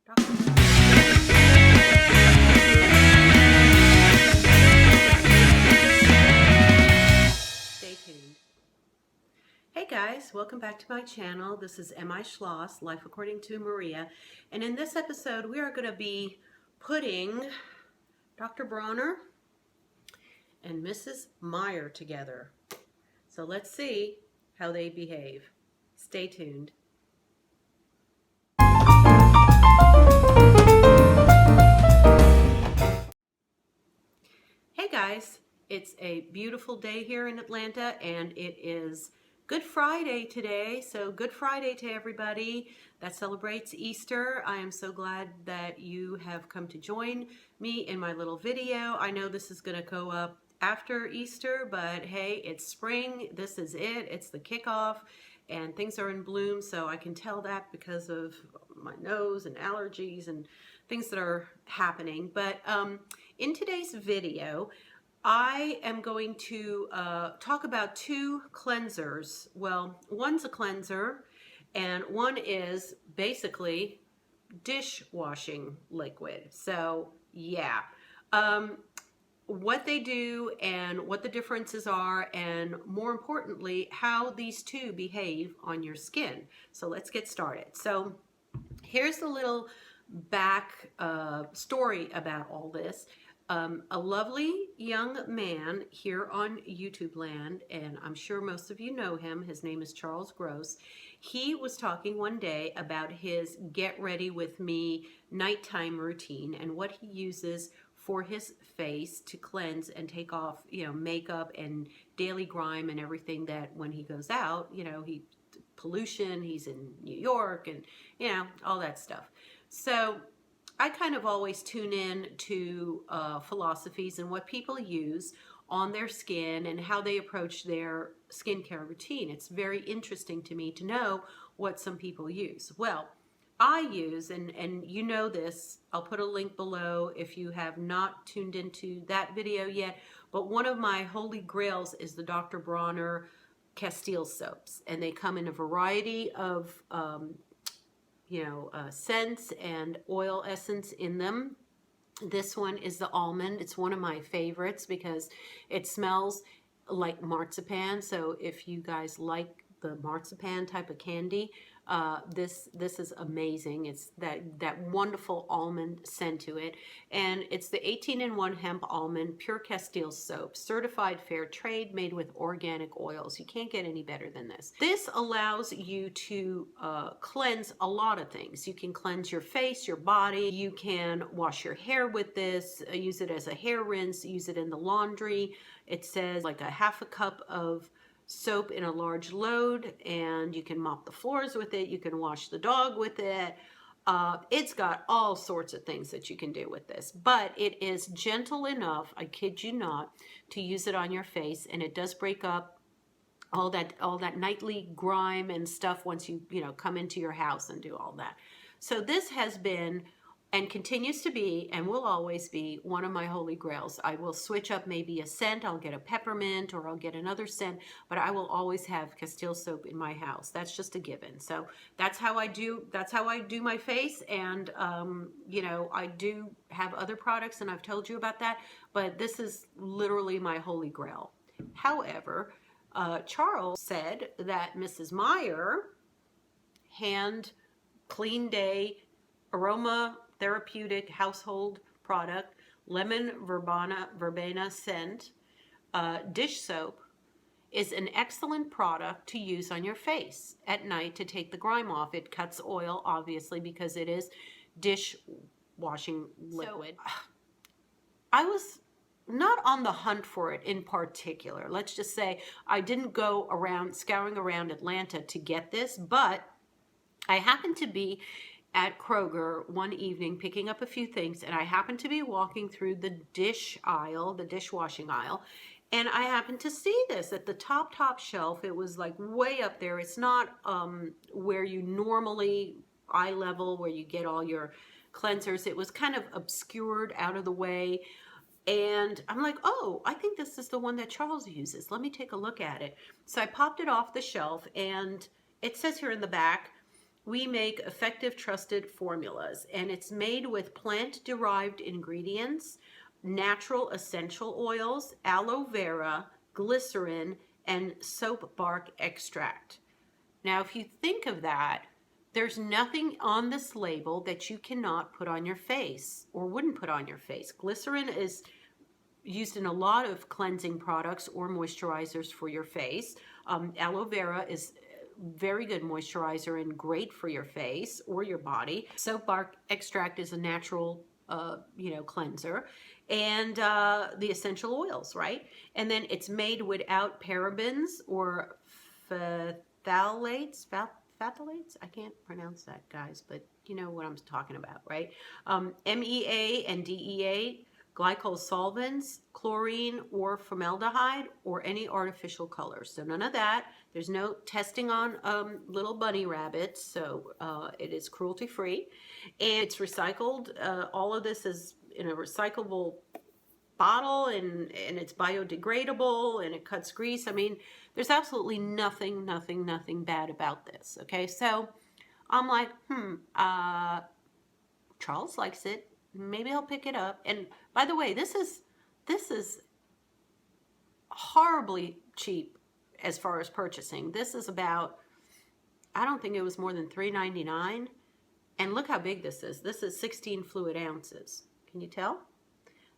Stay tuned. Hey guys, welcome back to my channel. This is mischloss, Life According to Maria. And in this episode, we are going to be putting Dr. Bronner and Mrs. Meyer together. So let's see how they behave. Stay tuned. Hey guys, it's a beautiful day here in Atlanta and it is Good Friday today. So Good Friday to everybody that celebrates Easter. I am so glad that you have come to join me in my little video. I know this is going to go up after Easter, but hey, it's spring. This is it. It's the kickoff and things are in bloom. So I can tell that because of my nose and allergies and things that are happening. But in today's video, I am going to talk about two cleansers. Well, one's a cleanser and one is basically dishwashing liquid. So yeah, what they do and what the differences are, and more importantly, how these two behave on your skin. So let's get started. So here's the little back story about all this. A lovely young man here on YouTube land, and I'm sure most of you know him. His name is Charles Gross. He was talking one day about his Get Ready With Me nighttime routine and what he uses for his face to cleanse and take off, makeup and daily grime and everything that when he goes out, pollution, he's in New York and, all that stuff. So I kind of always tune in to philosophies and what people use on their skin and how they approach their skincare routine. It's very interesting to me to know what some people use. Well, I use, and you know this, I'll put a link below if you have not tuned into that video yet, but one of my holy grails is the Dr. Bronner Castile soaps, and they come in a variety of scents and oil essence in them. This one is the almond. It's one of my favorites because it smells like marzipan. So if you guys like the marzipan type of candy, this is amazing. It's that wonderful almond scent to it, and it's the 18-in-1 hemp almond pure Castile soap, certified fair trade, made with organic oils. You can't get any better than this. This allows you to cleanse a lot of things. You can cleanse your face, your body. You can wash your hair with this. Use it as a hair rinse. Use it in the laundry. It says like a half a cup of soap in a large load, and you can mop the floors with it. You can wash the dog with it. It's got all sorts of things that you can do with this, but it is gentle enough, I kid you not, to use it on your face, and it does break up all that nightly grime and stuff once you come into your house and do all that. So this has been and continues to be and will always be one of my holy grails. I will switch up maybe a scent. I'll get a peppermint or I'll get another scent, but I will always have Castile soap in my house. That's just a given. So that's how I do my face. And I do have other products, and I've told you about that, but this is literally my holy grail. However, Charles said that Mrs. Meyer hand clean day aroma therapeutic household product, lemon verbena scent, dish soap is an excellent product to use on your face at night to take the grime off. It cuts oil, obviously, because it is dishwashing liquid. So, I was not on the hunt for it in particular. Let's just say I didn't go around scouring around Atlanta to get this, but I happened to be at Kroger one evening picking up a few things, and I happened to be walking through the dish aisle, the dishwashing aisle, and I happened to see this at the top shelf. It was like way up there. It's not where you normally, eye level, where you get all your cleansers. It was kind of obscured out of the way, and I'm like, oh, I think this is the one that Charles uses. Let me take a look at it. So I popped it off the shelf, and it says here in the back, we make effective, trusted formulas, and it's made with plant-derived ingredients, natural essential oils, aloe vera, glycerin, and soap bark extract. Now, if you think of that, there's nothing on this label that you cannot put on your face or wouldn't put on your face. Glycerin is used in a lot of cleansing products or moisturizers for your face. Aloe vera is very good moisturizer and great for your face or your body. Soap bark extract is a natural cleanser, and the essential oils, right? And then it's made without parabens or phthalates. Phthalates? I can't pronounce that, guys, but you know what I'm talking about, right? MEA and DEA, glycol solvents, chlorine or formaldehyde, or any artificial colors. So none of that. There's no testing on little bunny rabbits, so it is cruelty free. And it's recycled. All of this is in a recyclable bottle, and it's biodegradable, and it cuts grease. I mean, there's absolutely nothing bad about this, okay? So I'm like, Charles likes it. Maybe he'll pick it up. And by the way, this is horribly cheap as far as purchasing. This is about, I don't think it was more than $3.99. And look how big this is. This is 16 fluid ounces. Can you tell?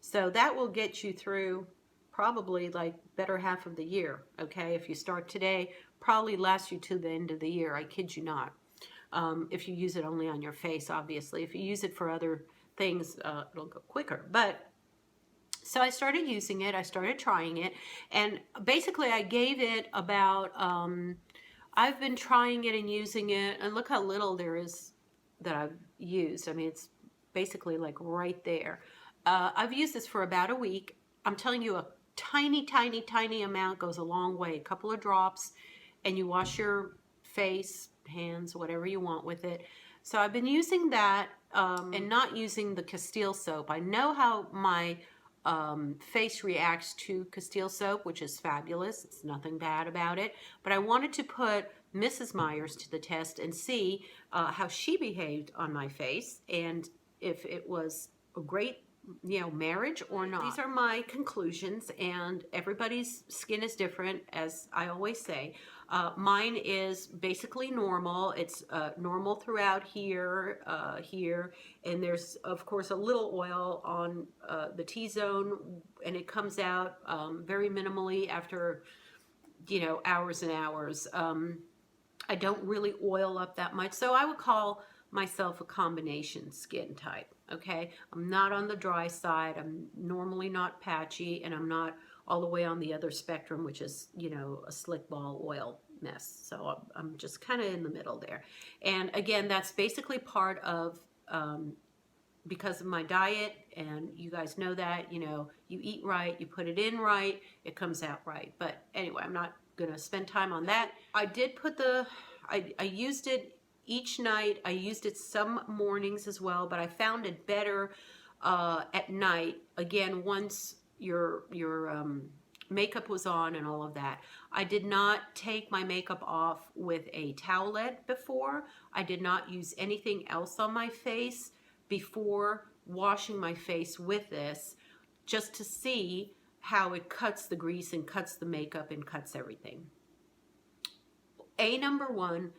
So that will get you through probably like better half of the year, okay? If you start today, probably lasts you to the end of the year. I kid you not. If you use it only on your face, obviously. If you use it for other things, it'll go quicker. But so I started using it. I started trying it. And basically I gave it about, I've been trying it and using it. And look how little there is that I've used. I mean, it's basically like right there. I've used this for about a week. I'm telling you, a tiny amount goes a long way. A couple of drops, and you wash your face, hands, whatever you want with it. So I've been using that and not using the Castile soap. I know how my face reacts to Castile soap, which is fabulous. It's nothing bad about it. But I wanted to put Mrs. Meyer's to the test and see how she behaved on my face, and if it was a great marriage or not. These are my conclusions, and everybody's skin is different, as I always say. Mine is basically normal. It's normal throughout here, and there's of course a little oil on the T-zone, and it comes out very minimally after hours and hours. I don't really oil up that much, so I would call myself a combination skin type. Okay, I'm not on the dry side. I'm normally not patchy, and I'm not all the way on the other spectrum, which is a slick ball oil mess. So I'm just kind of in the middle there. And again, that's basically part of because of my diet, and you guys know that you eat right, you put it in right, it comes out right. But anyway, I'm not gonna spend time on that. I did put I used it each night. I used it some mornings as well, but I found it better at night. Again, once your makeup was on and all of that. I did not take my makeup off with a towelette before. I did not use anything else on my face before washing my face with this, just to see how it cuts the grease and cuts the makeup and cuts everything. Number one,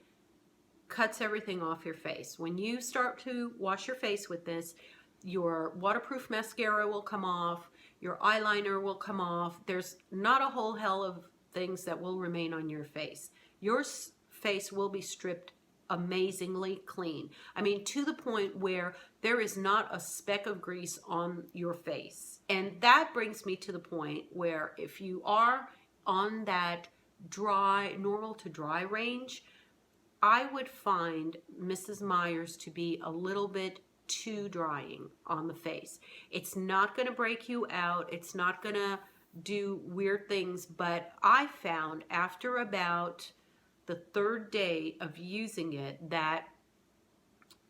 cuts everything off your face. When you start to wash your face with this, your waterproof mascara will come off, your eyeliner will come off. There's not a whole hell of things that will remain on your face. Your face will be stripped amazingly clean. I mean, to the point where there is not a speck of grease on your face. And that brings me to the point where if you are on that dry, normal to dry range, I would find Mrs. Meyer's to be a little bit too drying on the face. It's not going to break you out. It's not going to do weird things, but I found after about the third day of using it that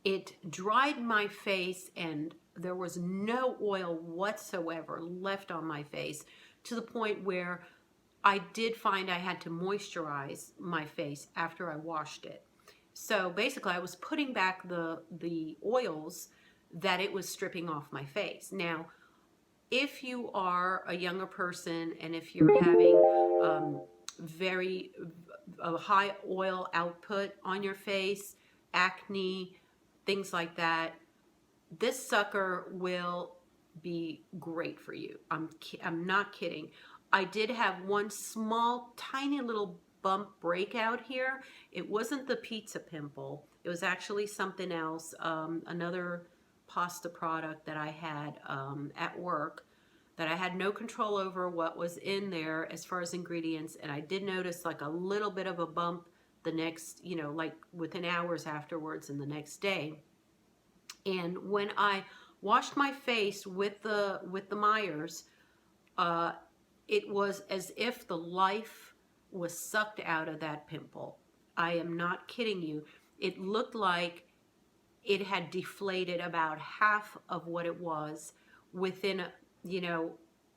it dried my face, and there was no oil whatsoever left on my face, to the point where I did find I had to moisturize my face after I washed it. So basically I was putting back the oils that it was stripping off my face. Now, if you are a younger person and if you're having very a high oil output on your face, acne, things like that, this sucker will be great for you. I'm not kidding. I did have one small, tiny little bump breakout here. It wasn't the pizza pimple. It was actually something else, another pasta product that I had at work that I had no control over what was in there as far as ingredients. And I did notice like a little bit of a bump the next, you know, like within hours afterwards and the next day. And when I washed my face with the Meyers, uh, it was as if the life was sucked out of that pimple. I am not kidding you. It looked like it had deflated about half of what it was within, you know,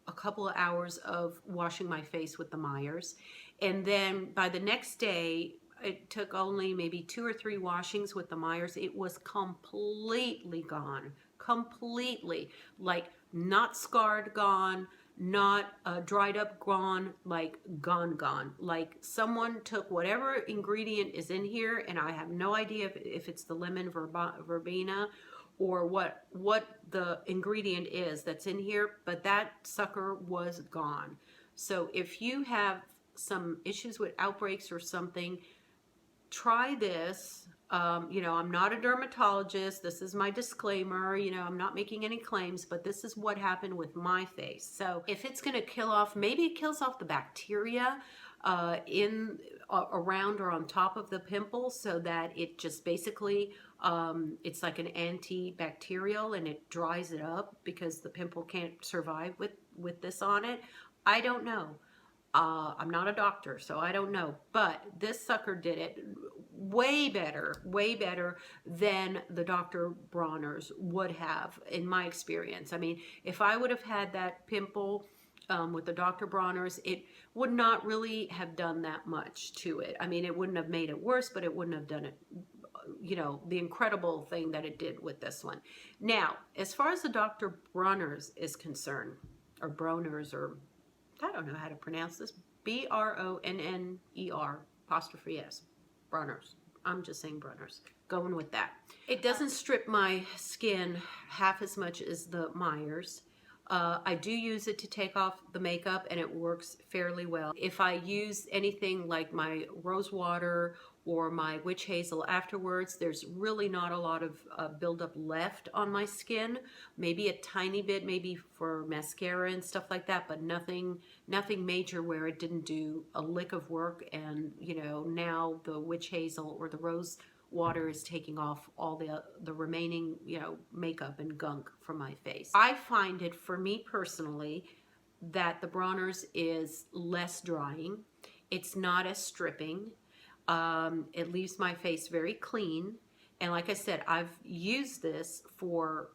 a couple of hours of washing my face with the Meyers. And then by the next day, it took only maybe 2 or 3 washings with the Meyers. It was completely gone. Completely. Like not scarred gone, not dried up gone, like gone. Like someone took whatever ingredient is in here, and I have no idea if it's the lemon verbena or what the ingredient is that's in here, but that sucker was gone. So if you have some issues with outbreaks or something, try this. You know, I'm not a dermatologist. This is my disclaimer. You know, I'm not making any claims, but this is what happened with my face. So if it's going to kill off, maybe it kills off the bacteria in around or on top of the pimple, so that it just basically it's like an antibacterial and it dries it up because the pimple can't survive with this on it. I don't know. I'm not a doctor, so I don't know. But this sucker did it way better than the Dr. Bronners would have, in my experience. I mean, if I would have had that pimple with the Dr. Bronners, it would not really have done that much to it. I mean, it wouldn't have made it worse, but it wouldn't have done it, you know, the incredible thing that it did with this one. Now, as far as the Dr. Bronners is concerned, or Bronners, or I don't know how to pronounce this. Bronner, apostrophe S. Bronners. I'm just saying Bronners. Going with that. It doesn't strip my skin half as much as the Meyers. I do use it to take off the makeup, and it works fairly well. If I use anything like my rose water or my witch hazel afterwards, there's really not a lot of buildup left on my skin. Maybe a tiny bit, maybe for mascara and stuff like that, but nothing major where it didn't do a lick of work. And you know, now the witch hazel or the rose water is taking off all the remaining, you know, makeup and gunk from my face. I find it, for me personally, that the Bronners is less drying. It's not as stripping. It leaves my face very clean. And like I said, I've used this for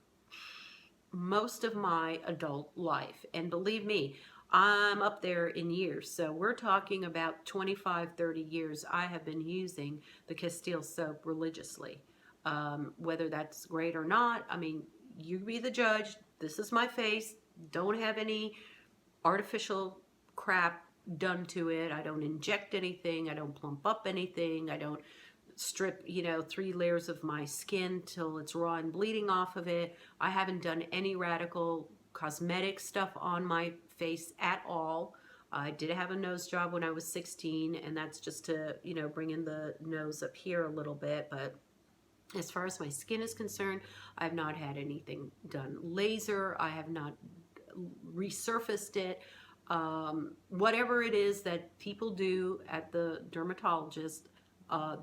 most of my adult life. And believe me, I'm up there in years. So we're talking about 25, 30 years I have been using the Castile soap religiously. Whether that's great or not, I mean, you be the judge. This is my face. Don't have any artificial crap done to it. I don't inject anything. I don't plump up anything. I don't strip, you know, 3 layers of my skin till it's raw and bleeding off of it. I haven't done any radical cosmetic stuff on my face at all. I did have a nose job when I was 16, and that's just to, you know, bring in the nose up here a little bit. But as far as my skin is concerned, I have not had anything done. Laser, I have not resurfaced it. Whatever it is that people do at the dermatologist,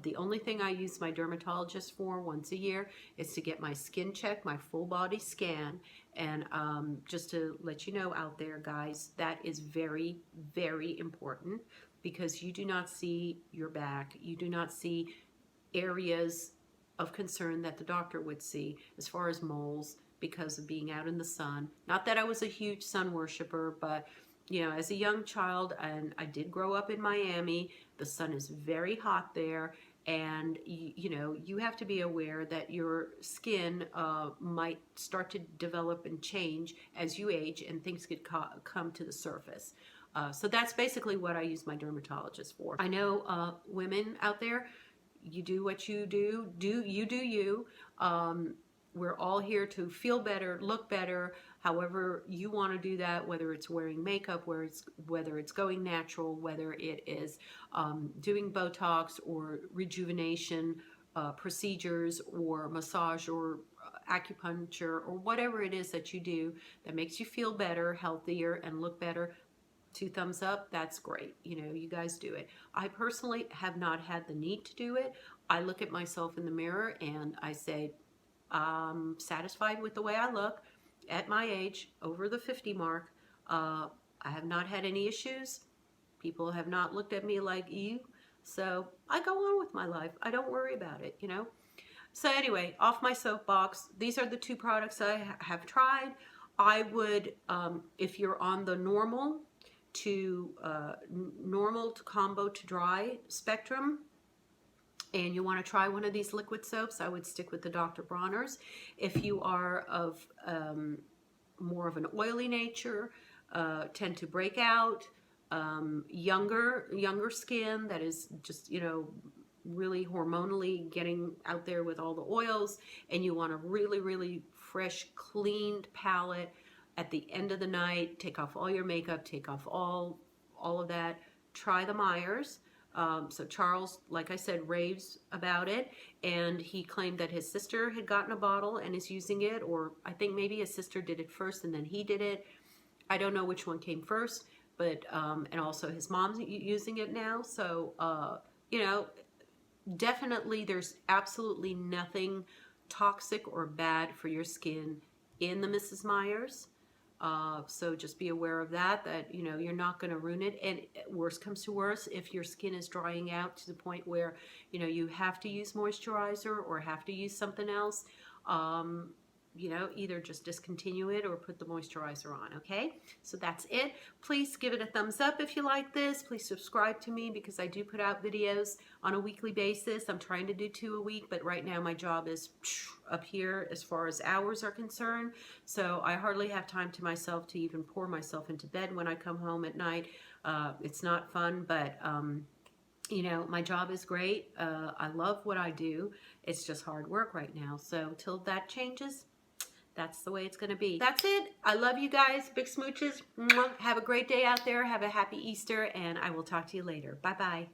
the only thing I use my dermatologist for once a year is to get my skin check, my full body scan. And just to let you know out there, guys, that is very, very important, because you do not see your back. You do not see areas of concern that the doctor would see, as far as moles, because of being out in the sun. Not that I was a huge sun worshiper, but you know, as a young child, and I did grow up in Miami, the sun is very hot there, and you know, you have to be aware that your skin might start to develop and change as you age, and things could come to the surface. So that's basically what I use my dermatologist for. I know women out there, you do what you do. You do you. We're all here to feel better, look better, however you want to do that, whether it's wearing makeup, whether it's going natural, whether it is doing Botox or rejuvenation procedures, or massage, or acupuncture, or whatever it is that you do that makes you feel better, healthier, and look better. 2 thumbs up, that's great. You know, you guys do it. I personally have not had the need to do it. I look at myself in the mirror and I say, I'm satisfied with the way I look at my age, over the 50 mark. I have not had any issues. People have not looked at me like you. So I go on with my life. I don't worry about it, you know. So anyway, off my soapbox, these are the 2 products I have tried. I would, if you're on the normal to combo to dry spectrum, and you want to try one of these liquid soaps, I would stick with the Dr. Bronner's. If you are of more of an oily nature, tend to break out, younger skin that is just, you know, really hormonally getting out there with all the oils, and you want a really fresh, cleaned palette at the end of the night, take off all your makeup, take off all of that, try the Meyer's. So Charles, like I said, raves about it, and he claimed that his sister had gotten a bottle and is using it, or I think maybe his sister did it first and then he did it. I don't know which one came first, but and also his mom's using it now. So you know, definitely there's absolutely nothing toxic or bad for your skin in the Mrs. Meyer's. So just be aware of that, you know, you're not going to ruin it. And worst comes to worst, if your skin is drying out to the point where, you know, you have to use moisturizer or have to use something else, you know, either just discontinue it or put the moisturizer on, okay? So that's it. Please give it a thumbs up if you like this. Please subscribe to me, because I do put out videos on a weekly basis. I'm trying to do 2 a week, but right now my job is up here as far as hours are concerned. So I hardly have time to myself to even pour myself into bed when I come home at night. It's not fun, but you know, my job is great. I love what I do. It's just hard work right now. So till that changes, that's the way it's going to be. That's it. I love you guys. Big smooches. Have a great day out there. Have a happy Easter, and I will talk to you later. Bye-bye.